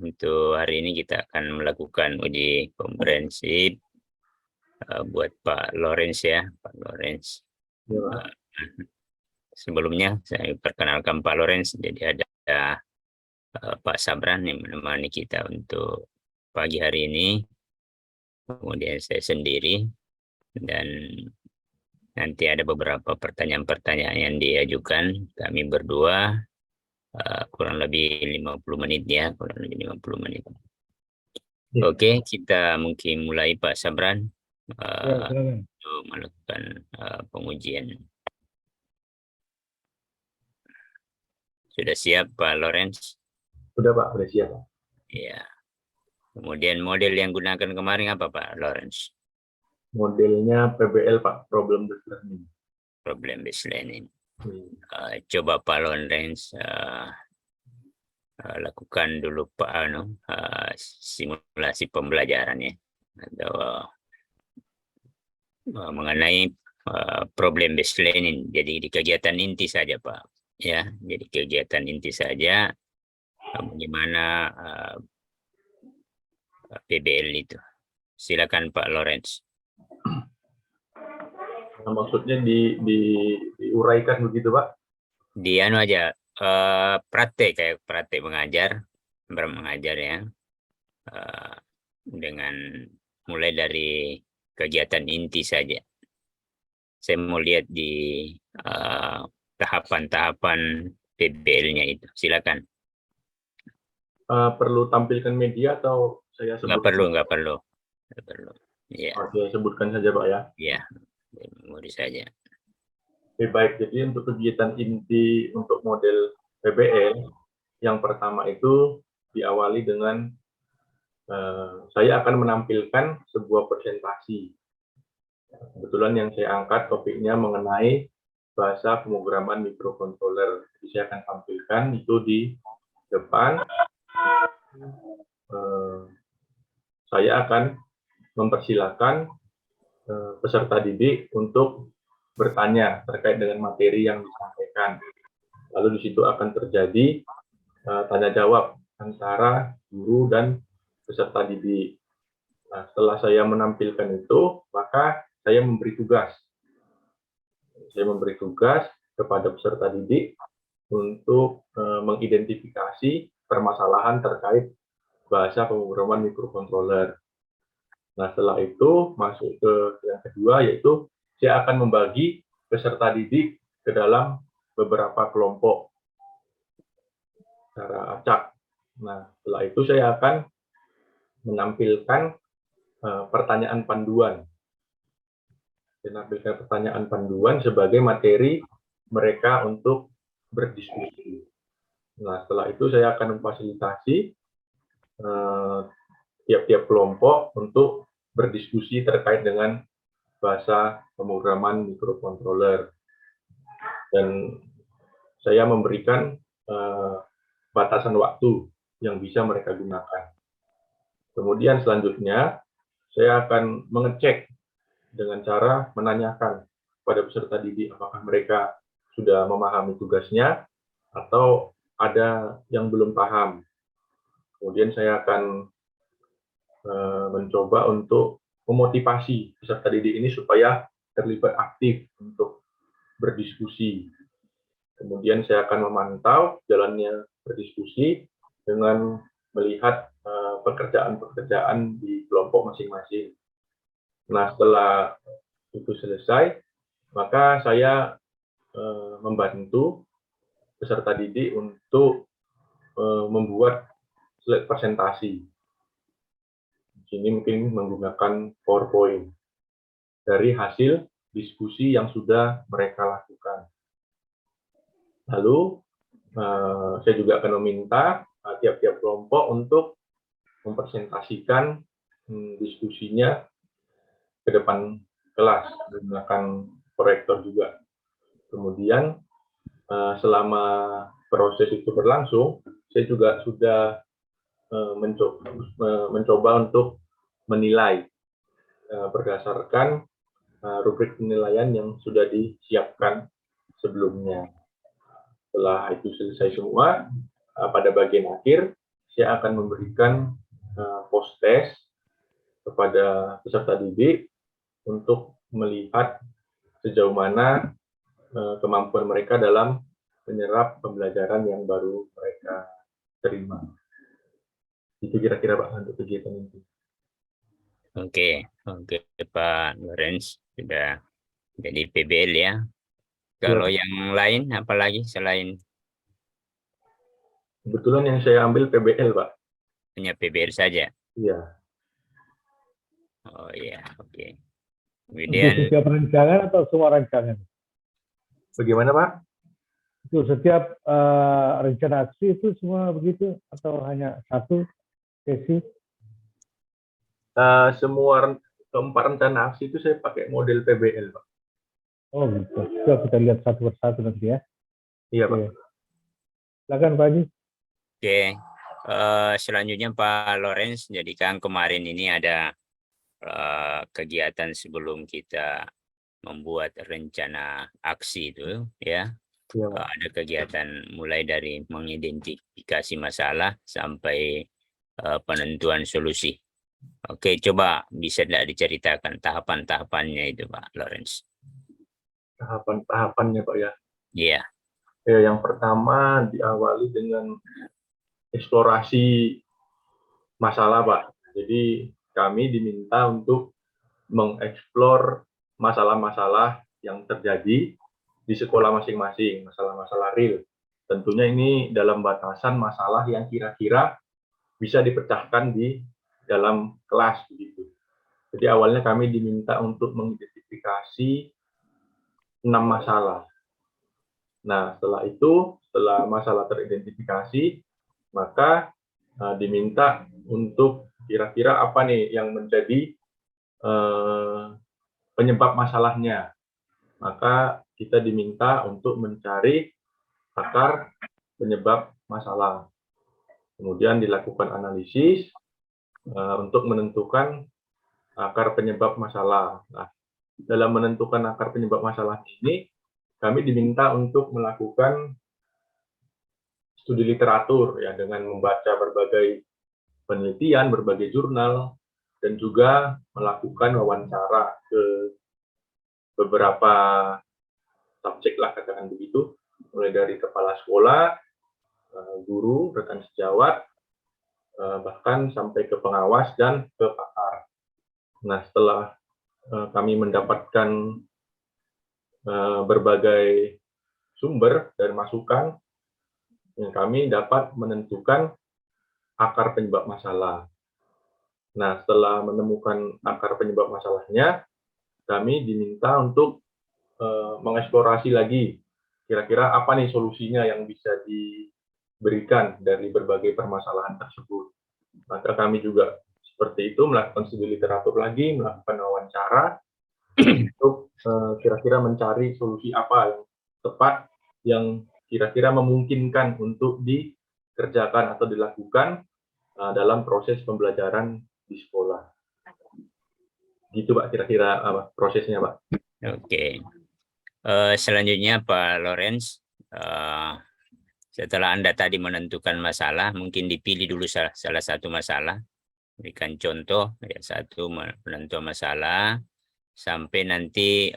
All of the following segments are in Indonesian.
untuk hari ini kita akan melakukan uji komprehensif buat Pak Lawrence ya, Pak Lawrence. Ya, Pak. Sebelumnya saya perkenalkan Pak Lawrence, jadi ada Pak Sabran yang menemani kita untuk pagi hari ini, kemudian saya sendiri, dan nanti ada beberapa pertanyaan-pertanyaan yang diajukan kami berdua, kurang lebih 50 menit ya, kurang lebih 50 menit. Ya. Oke, kita mungkin mulai Pak Sabran Silakan. untuk melakukan pengujian. Sudah siap Pak Lawrence? Sudah Pak, sudah siap Pak. Ya. Kemudian model yang gunakan kemarin apa Pak Lawrence? Modelnya PBL Pak, Problem Based Learning. Problem based learning. Coba Pak Lawrence lakukan dulu Pak simulasi pembelajarannya atau mengenai problem based learning. Jadi di kegiatan inti saja Pak. Ya, jadi kegiatan inti saja bagaimana PBL itu. Silakan Pak Lawrence. Nah, maksudnya diuraikan begitu Pak? Di anu aja praktek kayak praktek mengajar ya, dengan mulai dari kegiatan inti saja. Saya mau lihat di tahapan-tahapan PBL-nya itu. Silakan. Perlu tampilkan media atau saya sebutkan? Nggak perlu. Ya. Saya sebutkan saja Pak ya. Ya, memori saja. Oke, baik, jadi untuk kegiatan inti untuk model PBL, yang pertama itu diawali dengan saya akan menampilkan sebuah presentasi. Kebetulan yang saya angkat topiknya mengenai bahasa pemrograman mikrokontroler. Jadi saya akan tampilkan itu di depan. Saya akan mempersilahkan peserta didik untuk bertanya terkait dengan materi yang disampaikan. Lalu di situ akan terjadi tanya jawab antara guru dan peserta didik. Nah, setelah saya menampilkan itu, maka saya memberi tugas. Saya memberi tugas kepada peserta didik untuk mengidentifikasi permasalahan terkait bahasa pemrograman mikrokontroler. Nah, setelah itu masuk ke yang kedua, yaitu saya akan membagi peserta didik ke dalam beberapa kelompok secara acak. Nah, setelah itu saya akan menampilkan pertanyaan panduan. Menampilkan pertanyaan panduan sebagai materi mereka untuk berdiskusi. Nah, setelah itu saya akan memfasilitasi tiap-tiap kelompok untuk berdiskusi terkait dengan bahasa pemrograman mikrokontroler. Dan saya memberikan batasan waktu yang bisa mereka gunakan. Kemudian selanjutnya, saya akan mengecek dengan cara menanyakan pada peserta didik apakah mereka sudah memahami tugasnya atau ada yang belum paham. Kemudian saya akan mencoba untuk memotivasi peserta didik ini supaya terlibat aktif untuk berdiskusi. Kemudian saya akan memantau jalannya berdiskusi dengan melihat pekerjaan-pekerjaan di kelompok masing-masing. Nah, setelah itu selesai, maka saya membantu peserta didik untuk membuat slide presentasi. Di sini mungkin menggunakan PowerPoint dari hasil diskusi yang sudah mereka lakukan. Lalu, saya juga akan meminta tiap-tiap kelompok untuk mempresentasikan diskusinya ke depan kelas menggunakan proyektor juga. Kemudian selama proses itu berlangsung, saya juga sudah mencoba untuk menilai berdasarkan rubrik penilaian yang sudah disiapkan sebelumnya. Setelah itu selesai semua, pada bagian akhir saya akan memberikan post test kepada peserta didik untuk melihat sejauh mana kemampuan mereka dalam menyerap pembelajaran yang baru mereka terima. Itu kira-kira Pak untuk kegiatan ini. Oke, Pak Lorenz sudah jadi PBL ya. Kalau yang lain apalagi selain Kebetulan yang saya ambil PBL Pak. hanya PBL saja? Iya. Oh iya, oke. Untuk Kemudian setiap rancangan atau semua rancangan? Bagaimana Pak? Untuk setiap rencana aksi itu semua begitu atau hanya satu sesi? Semua keempat rencana aksi itu saya pakai model PBL Pak. Oh gitu. Coba kita lihat satu persatu nanti ya. Iya Pak. Oke. Silakan Pak Haji. oke, selanjutnya Pak Lorenz, jadi kan kemarin ini ada kegiatan sebelum kita membuat rencana aksi itu ya. Iya Pak. Ada kegiatan mulai dari mengidentifikasi masalah sampai penentuan solusi. Oke, coba bisa tidak diceritakan tahapan-tahapannya itu Pak Lorenz? Tahapan-tahapannya Pak ya. Iya. Ya, yang pertama diawali dengan eksplorasi masalah Pak. Jadi kami diminta untuk mengeksplor masalah-masalah yang terjadi di sekolah masing-masing, masalah-masalah real. Tentunya ini dalam batasan masalah yang kira-kira bisa dipecahkan di dalam kelas begitu. Jadi awalnya kami diminta untuk mengidentifikasi 6 masalah. Nah, setelah masalah teridentifikasi, maka diminta untuk kira-kira apa nih yang menjadi penyebab masalahnya. Maka kita diminta untuk mencari akar penyebab masalah. Kemudian dilakukan analisis untuk menentukan akar penyebab masalah. Nah, dalam menentukan akar penyebab masalah ini, kami diminta untuk melakukan studi literatur ya dengan membaca berbagai penelitian, berbagai jurnal, dan juga melakukan wawancara ke beberapa subjek lah katakan begitu, mulai dari kepala sekolah, guru, rekan sejawat, bahkan sampai ke pengawas dan ke pakar. Nah, setelah kami mendapatkan berbagai sumber dan masukan, kami dapat menentukan akar penyebab masalah. Nah, setelah menemukan akar penyebab masalahnya, kami diminta untuk mengeksplorasi lagi kira-kira apa nih solusinya yang bisa diberikan dari berbagai permasalahan tersebut. Maka kami juga seperti itu melakukan studi literatur lagi, melakukan wawancara untuk kira-kira mencari solusi apa yang tepat yang kira-kira memungkinkan untuk dikerjakan atau dilakukan dalam proses pembelajaran di sekolah. Gitu Pak kira-kira prosesnya Pak. Oke. Selanjutnya Pak Lorenz, setelah Anda tadi menentukan masalah, mungkin dipilih dulu salah satu masalah, berikan contoh ya, satu menentukan masalah sampai nanti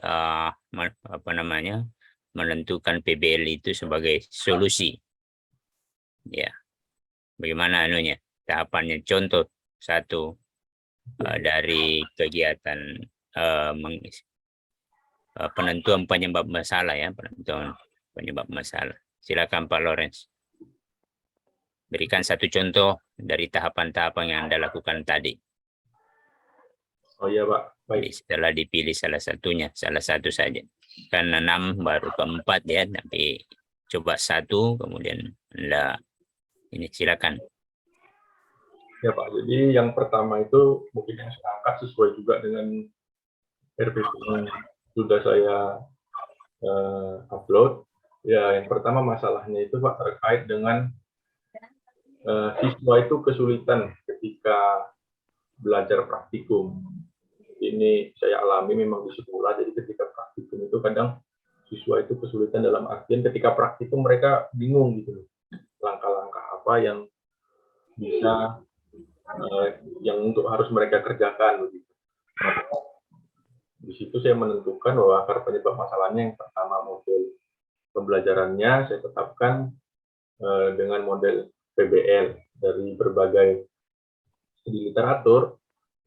menentukan PBL itu sebagai solusi. Ya, bagaimana anunya tahapannya? Contoh satu dari kegiatan penentuan penyebab masalah ya, penentuan penyebab masalah. Silakan Pak Lorenz. Berikan satu contoh dari tahapan-tahapan yang Anda lakukan tadi. Oh iya Pak, baik. Jadi setelah dipilih salah satu saja. Kan 6 baru keempat ya, tapi coba satu kemudian Anda ini silakan. Ya Pak, jadi yang pertama itu mungkin yang saya angkat sesuai juga dengan RPP yang sudah saya upload. Ya, yang pertama masalahnya itu Pak terkait dengan siswa itu kesulitan ketika belajar praktikum. Ini saya alami memang di sekolah, jadi ketika praktikum itu kadang siswa itu kesulitan dalam artian ketika praktikum mereka bingung gitu loh. Langkah-langkah apa yang bisa yang untuk harus mereka kerjakan begitu. Di situ saya menentukan bahwa akar penyebab masalahnya yang pertama model pembelajarannya saya tetapkan dengan model PBL dari berbagai studi literatur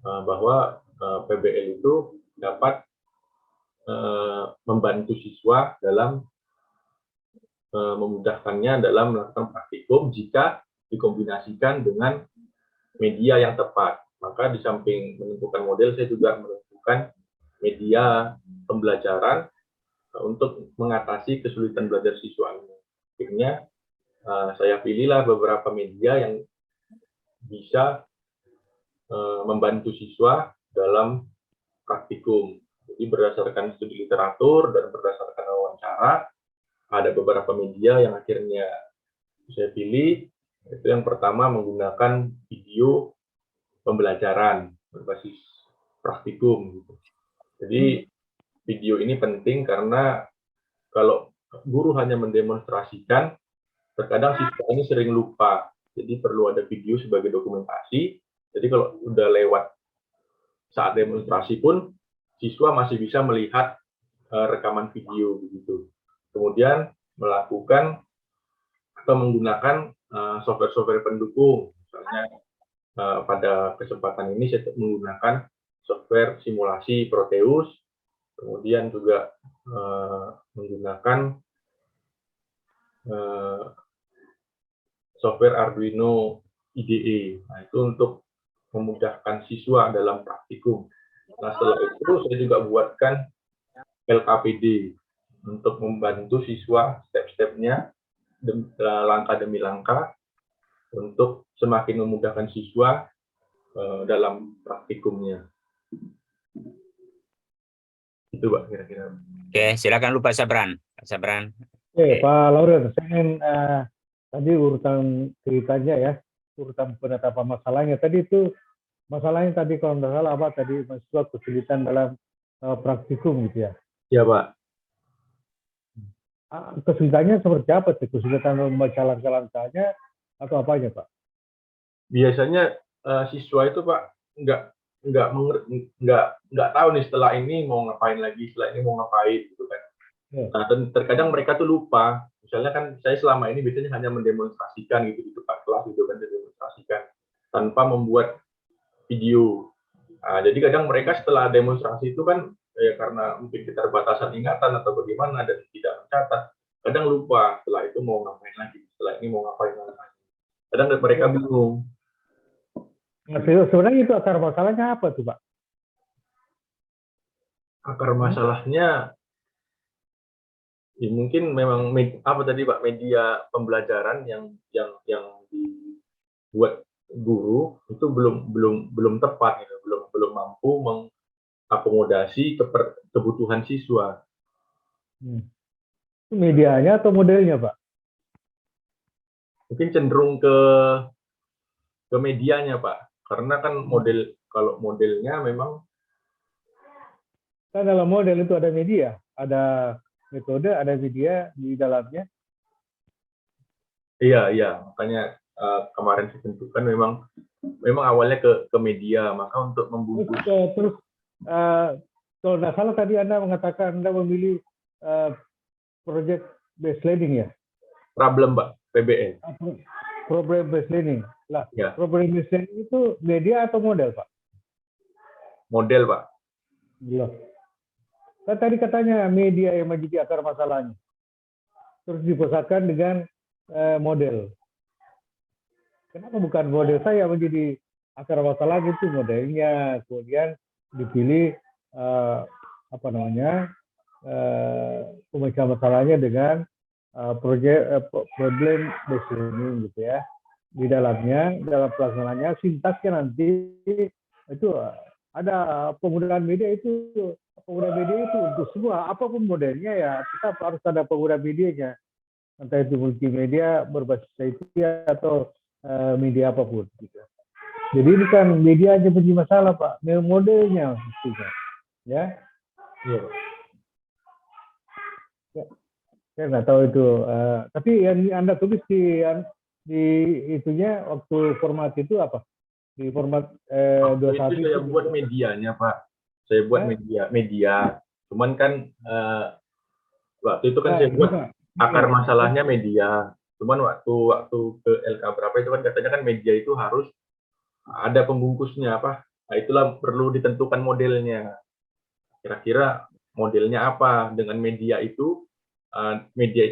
bahwa PBL itu dapat membantu siswa dalam memudahkannya dalam melakukan praktikum jika dikombinasikan dengan media yang tepat. Maka di samping menentukan model, saya juga menentukan media pembelajaran untuk mengatasi kesulitan belajar siswa ini. Akhirnya saya pilihlah beberapa media yang bisa membantu siswa dalam praktikum. Jadi berdasarkan studi literatur dan berdasarkan wawancara, ada beberapa media yang akhirnya saya pilih. Itu yang pertama menggunakan video pembelajaran berbasis praktikum. Jadi video ini penting karena kalau guru hanya mendemonstrasikan, terkadang siswa ini sering lupa. Jadi perlu ada video sebagai dokumentasi. Jadi kalau udah lewat saat demonstrasi pun, siswa masih bisa melihat rekaman video begitu. Kemudian melakukan atau menggunakan software-software pendukung. Misalnya pada kesempatan ini saya menggunakan software simulasi Proteus, kemudian juga menggunakan software Arduino IDE. Nah, itu untuk memudahkan siswa dalam praktikum. Nah, setelah itu saya juga buatkan LKPD untuk membantu siswa step-stepnya langkah demi langkah untuk semakin memudahkan siswa dalam praktikumnya. Itu Pak kira-kira. Oke, silakan lu Pak Sabran. Pak Sabran. Oke, Pak Lauren, saya ingin tadi urutan ceritanya ya, urutan penetapan masalahnya. Tadi itu masalahnya tadi kalau nggak salah apa tadi mahasiswa kesulitan dalam praktikum gitu ya. Ya Pak. Kesulitannya seperti apa sih? Kesulitan membaca langkah-langkahnya atau apanya Pak? Biasanya siswa itu Pak nggak tahu nih setelah ini mau ngapain lagi, setelah ini mau ngapain gitu kan. Nah, terkadang mereka tuh lupa. Misalnya kan saya selama ini biasanya hanya mendemonstrasikan gitu di tempat kelas gitu kan, mendemonstrasikan tanpa membuat video. Nah, jadi kadang mereka setelah demonstrasi itu kan ya karena mungkin keterbatasan ingatan atau bagaimana dan tidak mencatat, kadang lupa setelah itu mau ngapain lagi, setelah ini mau ngapain lagi. Kadang mereka bingung. Nah, sebenarnya itu akar masalahnya apa tuh Pak? Akar masalahnya ya mungkin memang apa tadi Pak, media pembelajaran yang dibuat guru itu belum tepat gitu, belum mampu mengakomodasi kebutuhan siswa. Medianya atau modelnya Pak? Mungkin cenderung ke medianya Pak, karena kan kalau modelnya memang kan dalam model itu ada media, ada metode, ada media di dalamnya. Iya, makanya kemarin saya tentukan memang awalnya ke media, maka untuk membungkus. Terus kalau nggak salah tadi Anda mengatakan Anda memilih project based learning ya? Problem Pak, PBL. Problem based learning. Lah, ya. Problem based learning itu media atau model Pak? Model Pak. Loh. Kan tadi katanya media yang menjadi akar masalahnya. Terus dipusatkan dengan model. Kenapa bukan model saya menjadi akar masalah gitu modelnya, kemudian dipilih pemecah masalahnya dengan problem based learning gitu ya. Di dalamnya, dalam pelaksanaannya, sintaksnya nanti itu ada penggunaan media itu untuk semua, apapun modelnya ya tetap harus ada penggunaan medianya, entah itu multimedia berbasis IT atau media apapun. Gitu. Jadi ini kan media aja menjadi masalah Pak, modelnya mestinya, ya. Iya. Ya. Saya nggak tahu itu, tapi yang Anda tulis di di itunya waktu format itu apa? Di format Waktu 21 itu saya buat medianya, Pak. Saya buat media. Cuman kan waktu itu kan saya buat akar masalahnya media. Cuman waktu ke LK berapa itu kan katanya kan media itu harus ada pembungkusnya apa? Nah, itulah perlu ditentukan modelnya. Kira-kira modelnya apa dengan media itu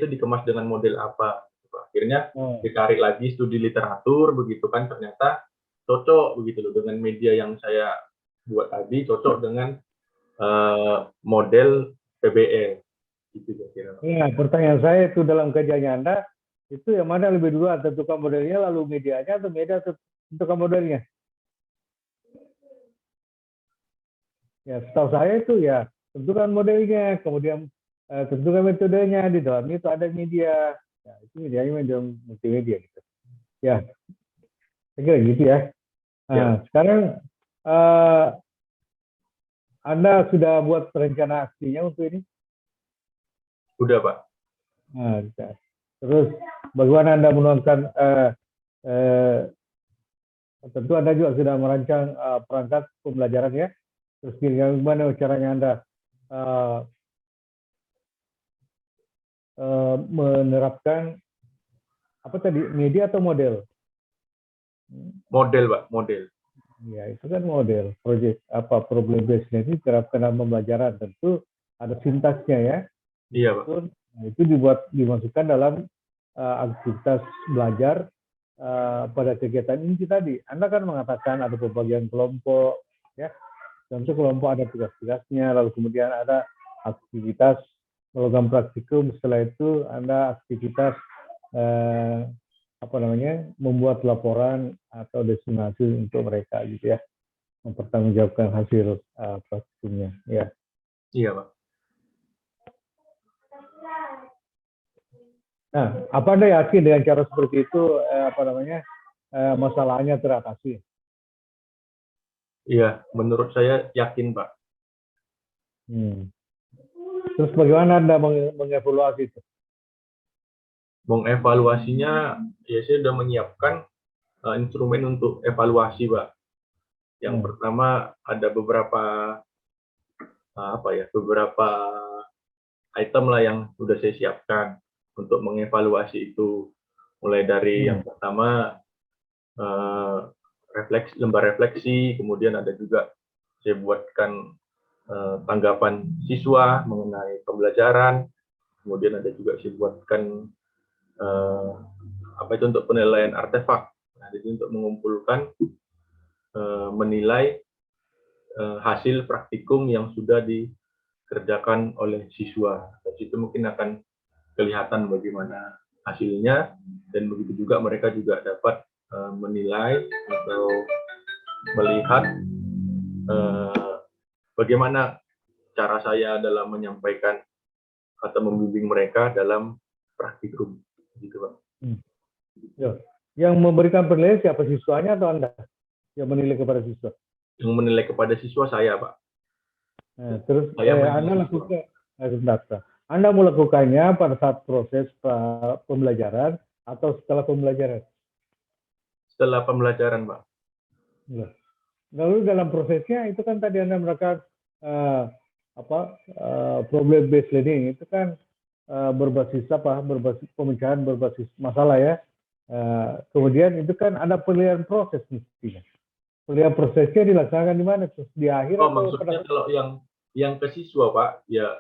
dikemas dengan model apa? Akhirnya ditarik lagi studi literatur begitu kan, ternyata cocok begitu loh dengan media yang saya buat tadi, cocok dengan model PBL. Gitu kira-kira. Ya, pertanyaan saya itu dalam kajiannya Anda, itu yang mana lebih dulu tentukan modelnya, lalu medianya, atau media tentukan modelnya? Ya, setahu saya itu ya tentukan modelnya, kemudian tentukan metodenya, di dalamnya itu ada media. Ya, itu medianya media multimedia gitu. Ya, saya kira gitu ya. Nah, sekarang Anda sudah buat rencana aksinya untuk ini? Sudah, Pak. Nah, terus bagaimana Anda menuangkan, tentu Anda juga sudah merancang perangkat pembelajaran ya, terus bagaimana caranya Anda menerapkan apa tadi, media atau model? Model, Pak, model. Ya, itu kan model, project apa problem based ini diterapkan dalam pembelajaran, tentu ada sintaksnya ya. Iya, Pak. Itu dimasukkan dalam aktivitas belajar pada kegiatan ini tadi. Anda kan mengatakan ada pembagian kelompok, ya. Tentu kelompok ada tugas-tugasnya, lalu kemudian ada aktivitas melakukan praktikum. Setelah itu Anda aktivitas membuat laporan atau destinasi untuk mereka gitu ya, mempertanggungjawabkan hasil praktikumnya. Ya. Iya, Pak. Nah, apa Anda yakin dengan cara seperti itu masalahnya teratasi? Iya, menurut saya yakin, Pak. Terus bagaimana Anda mengevaluasi itu? Mengevaluasinya, ya saya sudah menyiapkan instrumen untuk evaluasi, Pak. Yang pertama ada beberapa beberapa item lah yang sudah saya siapkan untuk mengevaluasi itu. Mulai dari yang pertama lembar refleksi, kemudian ada juga saya buatkan tanggapan siswa mengenai pembelajaran, kemudian ada juga saya buatkan untuk penilaian artefak. Nah, jadi untuk mengumpulkan menilai hasil praktikum yang sudah dikerjakan oleh siswa. Dari situ mungkin akan kelihatan bagaimana hasilnya, dan begitu juga mereka juga dapat menilai atau melihat bagaimana cara saya dalam menyampaikan atau membimbing mereka dalam praktikum, gitu, Pak. Yang memberikan penilaian siapa, siswanya atau Anda yang menilai kepada siswa? Yang menilai kepada siswa saya, Pak. Nah, terus Anda melakukannya pada saat proses pembelajaran atau setelah pembelajaran? Setelah pembelajaran, Pak. Lalu dalam prosesnya itu kan tadi Anda melakukan problem based learning, itu kan berbasis pemecahan berbasis masalah ya. Kemudian itu kan ada penilaian proses mestinya. Penilaian prosesnya dilaksanakan di mana? Di akhir atau maksudnya kalau yang ke siswa, Pak, ya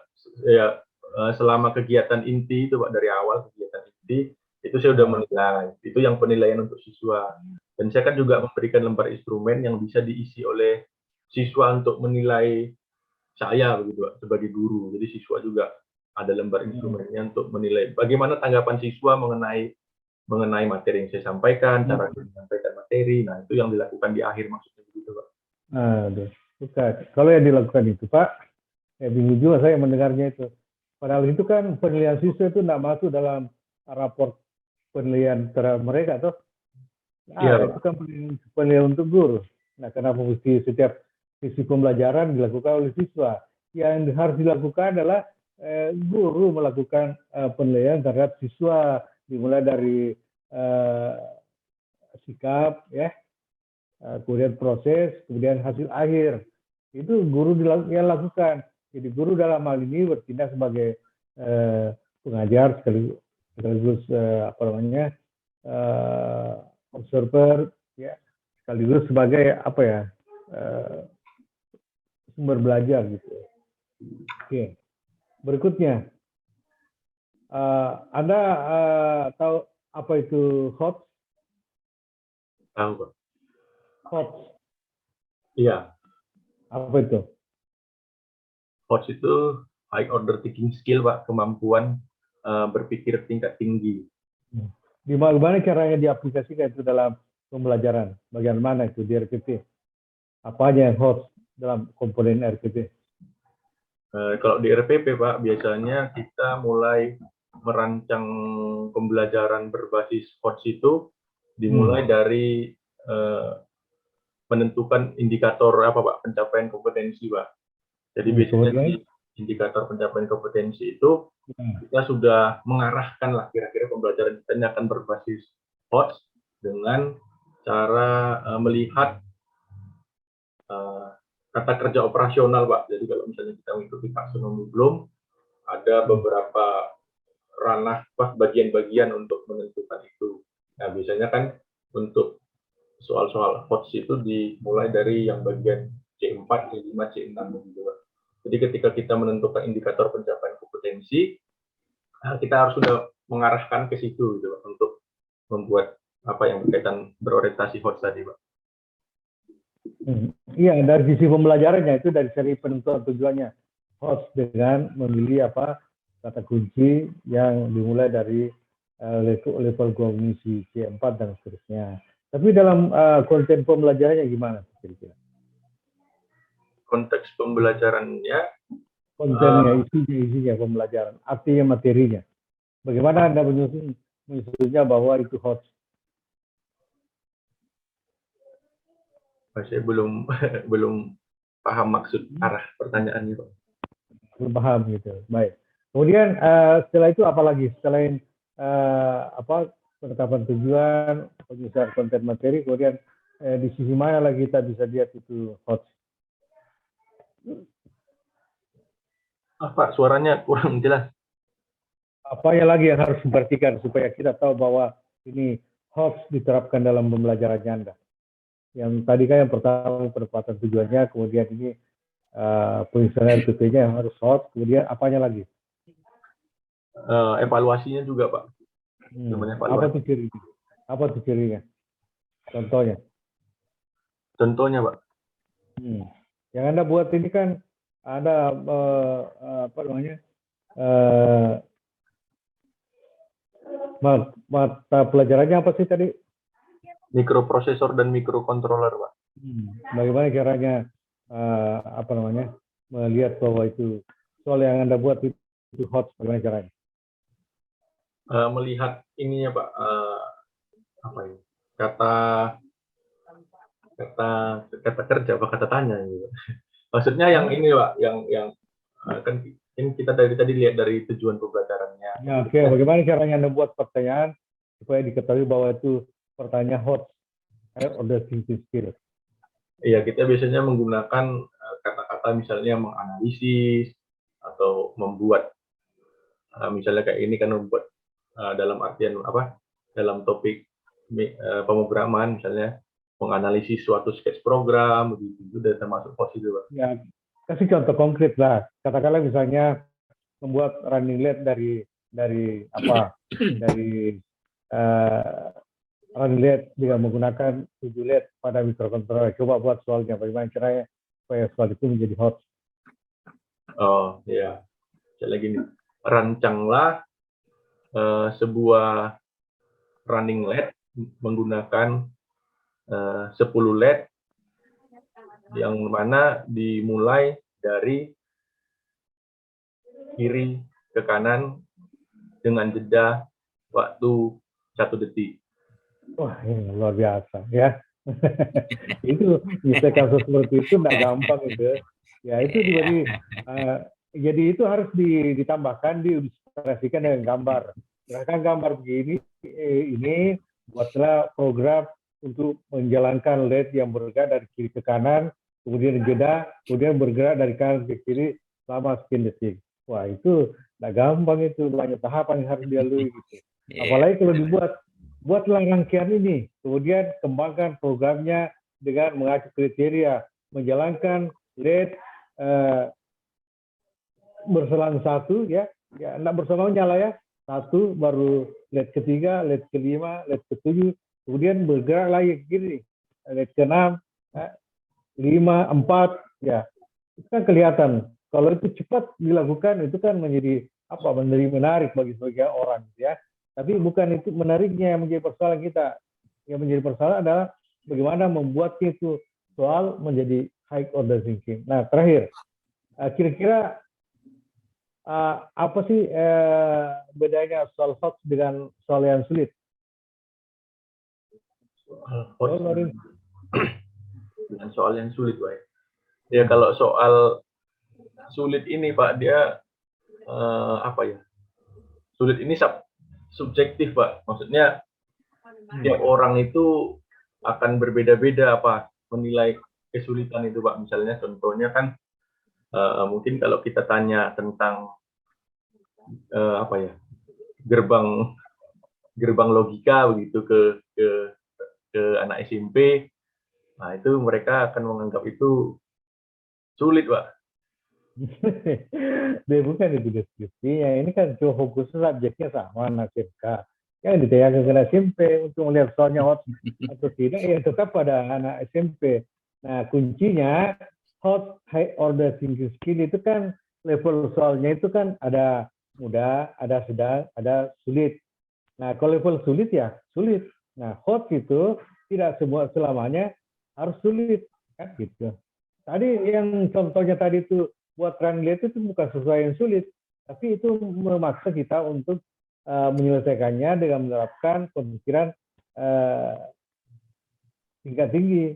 selama kegiatan inti itu, Pak, dari awal kegiatan inti itu saya sudah menilai. Itu yang penilaian untuk siswa. Dan saya kan juga memberikan lembar instrumen yang bisa diisi oleh siswa untuk menilai saya, begitu, Pak, sebagai guru. Jadi siswa juga ada lembar instrumennya untuk menilai bagaimana tanggapan siswa mengenai materi yang saya sampaikan, cara saya menyampaikan materi. Nah, itu yang dilakukan di akhir, maksudnya begitu, Pak. Bukan. Kalau yang dilakukan itu, Pak, bingung juga saya mendengarnya itu. Padahal itu kan penilaian siswa itu tidak masuk dalam raport penilaian terhadap mereka, toh? Itu kan penilaian untuk guru. Nah, kenapa mesti setiap sisi pembelajaran dilakukan oleh siswa? Yang harus dilakukan adalah guru melakukan penilaian terhadap siswa, dimulai dari eh, sikap, ya, kemudian proses, kemudian hasil akhir. Itu guru yang lakukan. Jadi guru dalam hal ini bertindak sebagai pengajar sekaligus apa namanya observer, ya, sekaligus sebagai apa ya sumber belajar gitu. Oke, berikutnya Anda tahu apa itu HOTS? Tahu, Pak. HOTS Iya, apa itu? HOTS itu high order thinking skill, Pak, kemampuan berpikir tingkat tinggi. Di mana caranya diaplikasikan itu dalam pembelajaran? Bagian mana itu di RPP? Apa aja yang HOTS dalam komponen RPP? Kalau di RPP, Pak, biasanya kita mulai merancang pembelajaran berbasis HOTS itu dimulai dari menentukan indikator apa, Pak, pencapaian kompetensi, Pak. Jadi biasanya di indikator pencapaian kompetensi itu kita sudah mengarahkan lah kira-kira pembelajaran kita ini akan berbasis HOTS dengan cara melihat kata kerja operasional, Pak. Jadi kalau misalnya kita mengikuti taksonomi Bloom, ada beberapa ranah, Pak, bagian-bagian untuk menentukan itu. Nah, biasanya kan untuk soal-soal HOTS itu dimulai dari yang bagian C4, C5, C6 gitu, Pak. Jadi ketika kita menentukan indikator pencapaian kompetensi, kita harus sudah mengarahkan ke situ gitu, Pak, untuk membuat apa yang berkaitan berorientasi HOTS tadi, Pak. Iya, dari sisi pembelajarannya itu dari seri penentuan tujuannya HOTS dengan memilih apa kata kunci yang dimulai dari level kognisi C4 dan seterusnya. Tapi dalam konten pembelajarannya gimana kira-kira? Konteks pembelajarannya, kontennya, isinya pembelajaran, artinya materinya. Bagaimana Anda menyusunnya bahwa itu HOTS? saya belum paham maksud arah pertanyaannya, Pak. Belum paham gitu. Baik. Kemudian setelah itu apa lagi? Selain penetapan tujuan, penyusunan konten materi, kemudian di sisi mana lagi kita bisa lihat itu HOTS? Pak, suaranya kurang jelas. Apa yang lagi yang harus diperhatikan supaya kita tahu bahwa ini HOTS diterapkan dalam pembelajarannya Anda? Yang tadi kan yang pertama penempatan tujuannya, kemudian ini penyusunan RPP-nya yang harus HOTS, kemudian apanya lagi? Evaluasinya juga, Pak. Apa tuh cirinya? Apa tuh cirinya? Contohnya? Contohnya, Pak. Yang Anda buat ini kan ada apa namanya mata pelajarannya apa sih tadi? Mikroprosesor dan mikrokontroler, Pak. Bagaimana caranya apa namanya melihat bahwa itu soal yang Anda buat itu HOTS, bagaimana caranya? Melihat ininya, Pak, apa ini? Kata kerja, apa kata tanya gitu. Maksudnya yang ini, Pak, yang kan ini kita tadi lihat dari tujuan pembelajarannya. Ya, oke. Bagaimana caranya Anda buat pertanyaan supaya diketahui bahwa itu pertanyaan HOTS, higher order thinking skill? Iya, kita biasanya menggunakan kata-kata misalnya menganalisis atau membuat, misalnya kayak ini kan membuat dalam artian apa? Dalam topik pemrograman misalnya menganalisis suatu sketch program, begitu itu sudah termasuk HOTS itu, Pak. Ya, kasih contoh konkret lah. Katakanlah misalnya membuat running late dari apa? Dari running late dengan menggunakan 7 late pada mikrokontroler. Coba buat soalnya, bagaimana caranya supaya soal itu menjadi HOTS? Oh iya, misalnya gini, rancanglah sebuah running late menggunakan 10 led yang mana dimulai dari kiri ke kanan dengan jeda waktu 1 detik. Wah, ini luar biasa ya. Itu bisa kasus seperti itu tidak gampang itu. Ya itu jadi itu harus ditambahkan, diilustrasikan dengan gambar. Misalkan gambar begini, ini buatlah program untuk menjalankan LED yang bergerak dari kiri ke kanan, kemudian jeda, kemudian bergerak dari kanan ke kiri selama sekian detik. Wah, itu nggak gampang, itu banyak tahapan yang harus dilalui gitu. Apalagi kalau buatlah rangkaian ini, kemudian kembangkan programnya dengan mengacu kriteria, menjalankan LED berselang satu, ya enggak berselang nyala ya, satu, baru LED ketiga, LED kelima, LED ketujuh, kemudian bergerak lagi ke kiri, LED ke-6, 5, 4, ya itu kan kelihatan. Kalau itu cepat dilakukan, itu kan menjadi menarik bagi sebagian orang, ya. Tapi bukan itu menariknya yang menjadi persoalan kita. Yang menjadi persoalan adalah bagaimana membuatnya itu soal menjadi high order thinking. Nah, terakhir, kira-kira apa sih bedanya soal hoax dengan soal yang sulit? Dengan soal yang sulit, Pak. Ya, kalau soal sulit ini, Pak, dia sulit ini subjektif, Pak. Maksudnya tiap orang itu akan berbeda-beda menilai kesulitan itu, Pak. Misalnya contohnya kan mungkin kalau kita tanya tentang gerbang logika begitu ke anak SMP, nah itu mereka akan menganggap itu sulit, Pak. Bukan itu deskripsinya, ini kan cuma fokusnya subjeknya sama anak SMK. Yang ditanyakan ke SMP untuk melihat soalnya hot atau tidak, ya tetap pada anak SMP. Nah, kuncinya hot high order thinking skill itu kan level soalnya itu kan ada mudah, ada sedang, ada sulit. Nah, kalau level sulit ya sulit. Nah, hot itu tidak selamanya harus sulit, kan gitu. Tadi yang contohnya tadi itu buat translate itu bukan sesuai yang sulit, tapi itu memaksa kita untuk menyelesaikannya dengan menerapkan pemikiran tingkat tinggi,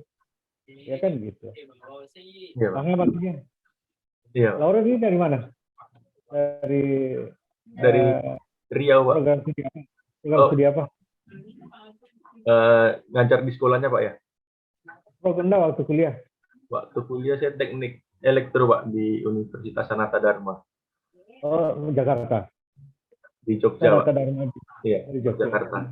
ya kan gitu. Ya, Paham maksudnya? Iya. Laura ini dari mana? Dari Riau, Pak. Program studi apa? Ngajar di sekolahnya, Pak, ya? Program waktu kuliah? Waktu kuliah saya teknik elektro, Pak, di Universitas Sanata Dharma. Oh, Jakarta. Di Jogja, Sanata Dharma. Iya, di Jakarta.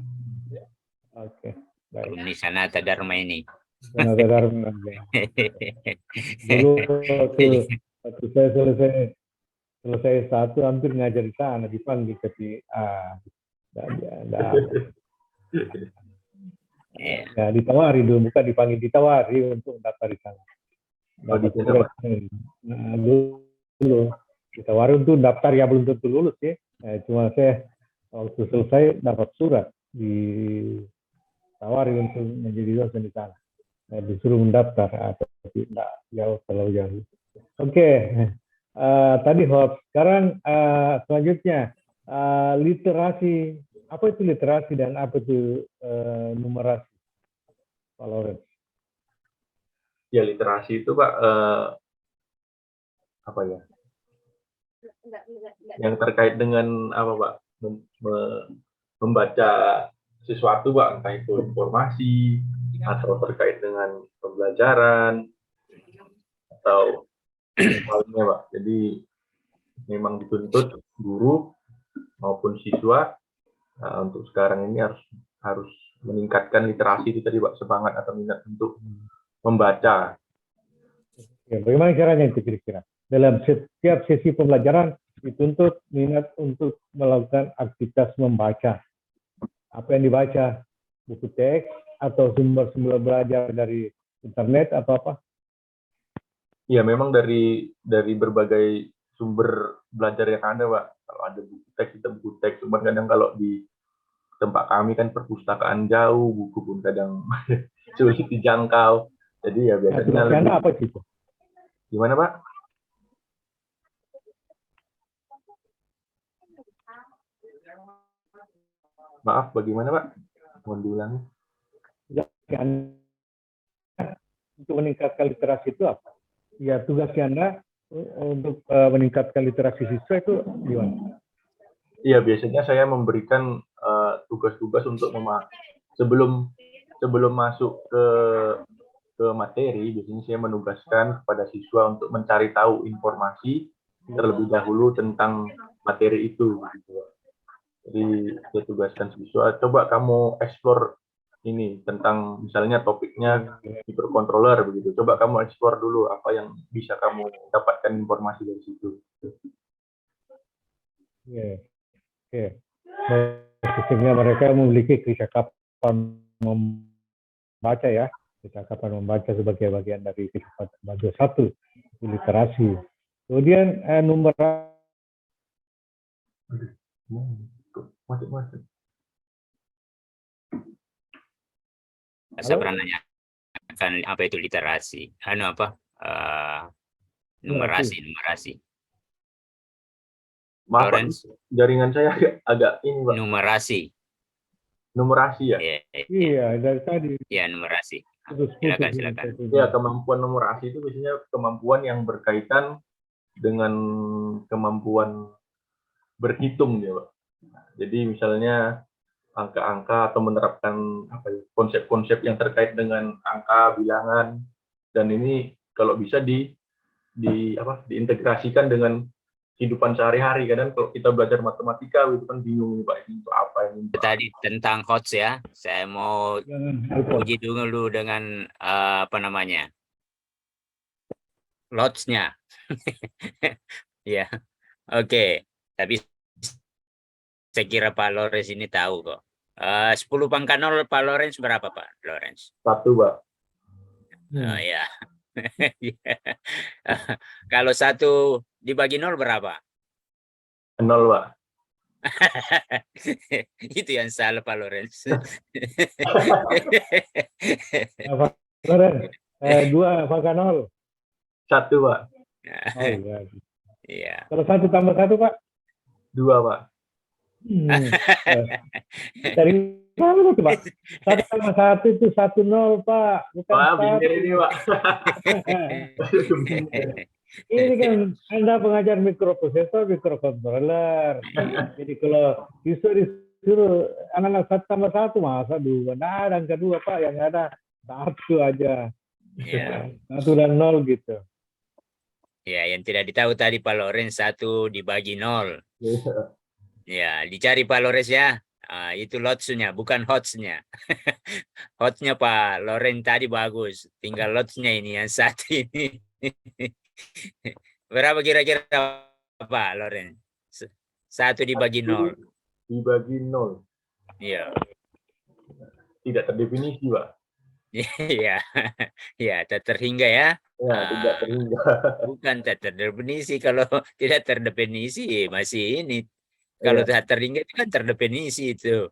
Oke, baik. Di Sanata Dharma ini. Sanata Dharma. Dulu waktu saya selesai satu, hampir ngajar di sana, dipanggil ke ditawari dulu, bukan dipanggil, ditawari untuk daftar di sana. Nah, dulu ditawari untuk daftar, ya belum tentu lulus ya. Cuma saya waktu selesai dapat surat ditawari untuk menjadi dosen di sana. Disuruh mendaftar, tapi tidak terlalu jauh. Oke. Tadi hoax. Sekarang selanjutnya literasi. Apa itu literasi dan apa itu numerasi, Pak Lawrence? Ya, literasi itu, Pak, yang terkait dengan Pak? Membaca sesuatu, Pak, entah itu informasi atau terkait dengan pembelajaran atau halnya, Pak. Jadi memang dituntut guru maupun siswa untuk sekarang ini harus meningkatkan literasi itu tadi, Pak, semangat atau minat untuk membaca. Ya, bagaimana caranya itu kira-kira? Dalam setiap sesi pembelajaran dituntut minat untuk melakukan aktivitas membaca. Apa yang dibaca? Buku teks atau sumber-sumber belajar dari internet atau apa? Ya, memang dari berbagai sumber belajar yang ada, Pak. Kalau ada buku teks, kita buku teks. Cuman kadang kalau di tempat kami kan perpustakaan jauh, buku pun kadang sulit dijangkau. Jadi ya biasanya lebih... apa sih itu? Gimana, Pak? Maaf, bagaimana, Pak? Mohon diulangi. Untuk meningkatkan literasi itu apa? Ya, tugas Anda untuk meningkatkan literasi siswa itu gimana? Iya, biasanya saya memberikan tugas-tugas untuk sebelum masuk ke materi, biasanya saya menugaskan kepada siswa untuk mencari tahu informasi terlebih dahulu tentang materi itu. Gitu. Jadi saya tugaskan siswa, coba kamu explore ini tentang misalnya topiknya microcontroller begitu. Coba kamu explore dulu apa yang bisa kamu dapatkan informasi dari situ. Oke, oke. Sehingga mereka memiliki kecakapan membaca ya, kecakapan membaca sebagai bagian dari kecakapan modul 1 literasi. Kemudian numerasi. Masuk. Sabran nanya kan apa itu literasi? Numerasi. Maaf, Pak, Lawrence, jaringan saya agak ini, Pak. Numerasi ya? Iya, dari tadi. Ya, numerasi. Silakan. Ya, kemampuan numerasi itu biasanya kemampuan yang berkaitan dengan kemampuan berhitung ya, Pak. Jadi misalnya angka-angka atau menerapkan konsep-konsep yang terkait dengan angka, bilangan, dan ini kalau bisa diintegrasikan dengan kehidupan sehari-hari. Kadang kalau kita belajar matematika itu kan bingung, Pak, ini untuk apa ini. Tadi tentang HOTS ya, saya mau uji dulu dengan lots-nya. Ya, oke. Tapi saya kira Pak Lawrence ini tahu kok. 10 pangkat 0 Pak Lawrence berapa Pak Lawrence? 1, Pak. Ya. Kalau 1 dibagi 0 berapa? 0, Pak. Itu yang salah Pak Lawrence. Pak Lawrence, 2 pangkat 0. 1, Pak. Oh iya. Iya. Kalau 1 tambah 1, Pak? 2, Pak. Dari mana itu, Pak? 1 tambah 1 itu 1-0, Pak. Bukan bingung ini, Pak. Ini kan Anda pengajar mikroprosesor, mikrocontroller. Jadi kalau disuruh anak-anak 1 tambah 1, masa 2? Nah, dan kedua, Pak, yang ada 1 aja. Ya. 1 dan 0 gitu. Ya, yang tidak ditahu tadi Pak Lawrence 1 dibagi 0. Ya, dicari Pak Lawrence ya. Itu lots-nya, bukan hots-nya. Hots-nya Pak Lawrence tadi bagus. Tinggal lots-nya ini yang 1 ini. Berapa kira-kira Pak Lawrence? 1 dibagi 0. Dibagi 0. Iya. Tidak terdefinisi, Pak. Iya. Ya, tak terhingga ya. Ya, tidak terhingga. Bukan tak terdefinisi. Kalau tidak terdefinisi masih ini. Kalau tak terhingga itu kan terdefinisi itu.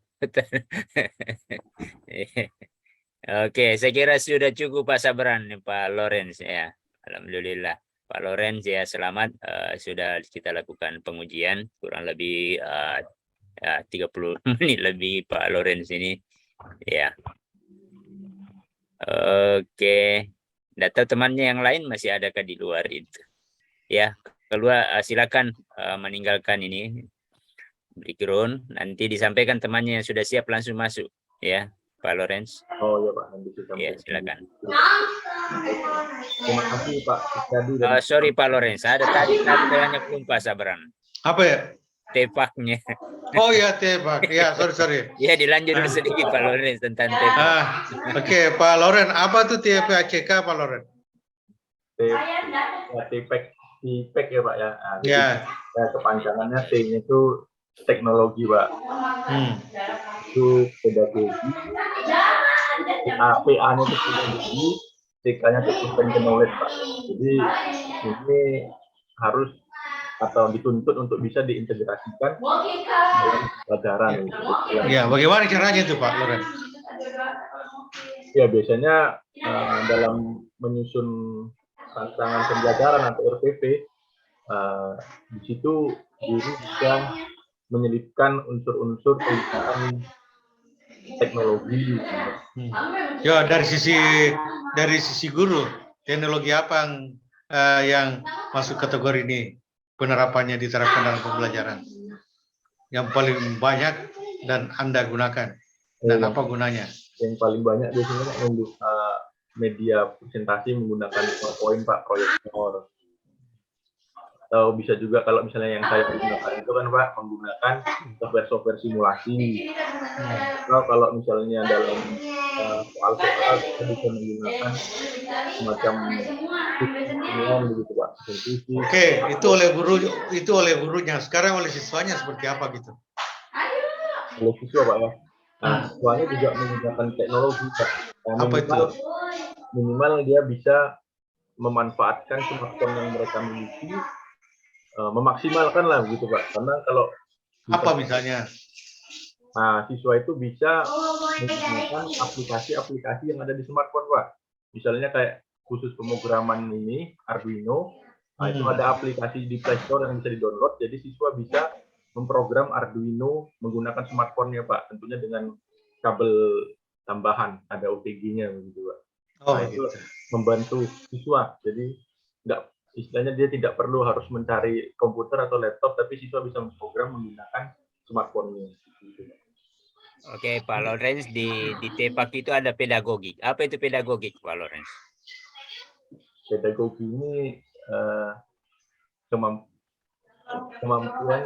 Oke, saya kira sudah cukup Pak Sabran, Pak Lawrence ya. Alhamdulillah. Pak Lawrence ya selamat. Sudah kita lakukan pengujian kurang lebih 30 menit lebih Pak Lawrence ini. Ya. Oke. Tidak tahu temannya yang lain masih adakah di luar itu. Ya, keluar silakan meninggalkan ini. Background, nanti disampaikan temannya yang sudah siap langsung masuk. Ya, Pak Lawrence. Oh iya, Pak. Nanti ya, silakan. Terima kasih, Pak. Sorry Pak Lawrence, ada tadi tanya belum Pak Sabran. Apa ya? Tepaknya. Oh ya, tepak. Ya, sorry. Ya, dilanjut sedikit Pak Lawrence tentang tepak. Oke, Pak Lawrence, apa tuh TPACK Pak Lawrence? TPACK ya, Pak ya. Ya. Kepanjangannya T-nya itu teknologi, Pak. Itu pedagogi. PA-nya itu pedagogi, TK-nya itu knowledge, Pak. Jadi ini harus atau dituntut untuk bisa diintegrasikan dalam pelajaran. Ya, bagaimana caranya itu Pak Lawrence? Ya, biasanya dalam menyusun rancangan pembelajaran atau RPP, di situ guru bisa menyelipkan unsur-unsur penggunaan teknologi. Ya, dari sisi guru, teknologi apa yang masuk kategori ini penerapannya diterapkan dalam pembelajaran? yang paling banyak dan Anda gunakan? Dan apa gunanya? Yang paling banyak biasanya media presentasi menggunakan PowerPoint, Pak, proyektor. Atau bisa juga kalau misalnya yang saya gunakan itu kan, Pak, menggunakan software simulasi. Kalau misalnya dalam soal-soal kita bisa menggunakan semacam begitu, Pak. Oke, itu oleh gurunya. Sekarang oleh siswanya seperti apa gitu? Oleh siswa, Pak, ya. Nah, siswanya juga menggunakan teknologi, Pak. Apa itu? Minimal dia bisa memanfaatkan smartphone yang mereka miliki, memaksimalkan lah gitu, Pak. Karena kalau apa misalnya? Nah, siswa itu bisa menggunakan aplikasi-aplikasi yang ada di smartphone, Pak. Misalnya kayak khusus pemrograman ini, Arduino, nah itu ada aplikasi di Play Store yang bisa di-download, jadi siswa bisa memprogram Arduino menggunakan smartphone-nya, Pak. Tentunya dengan kabel tambahan, ada OTG-nya begitu, Pak. Nah, itu membantu siswa. Jadi istilahnya dia tidak perlu harus mencari komputer atau laptop, tapi siswa bisa memprogram menggunakan smartphone-nya. Oke, Pak Lawrence, di TEPAK itu ada pedagogik. Apa itu pedagogik, Pak Lawrence? Pedagogi ini kemampuan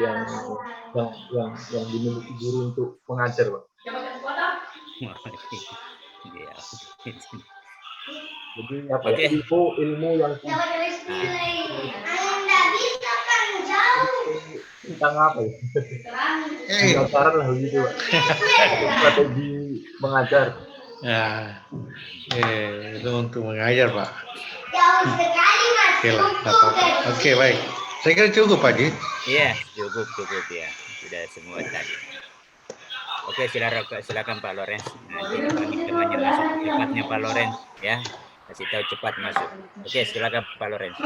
yang dimiliki guru untuk mengajar, Pak. Jadi ilmu yang tentang apa ya? Pengajaran lah begitu, Pak. Strategi mengajar. Ya, itu untuk mengajar, Pak. Oke lah, apa-apa. Oke, baik. Saya kira cukup, Pak Ji. Iya, cukup ya. Sudah semua tadi. Oke, silakan Pak Lawrence. Nanti bagi temannya masuk cepatnya Pak Lawrence, ya. Kasih tahu cepat masuk. Oke, silakan Pak Lawrence.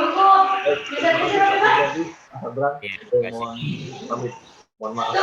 Mohon maaf.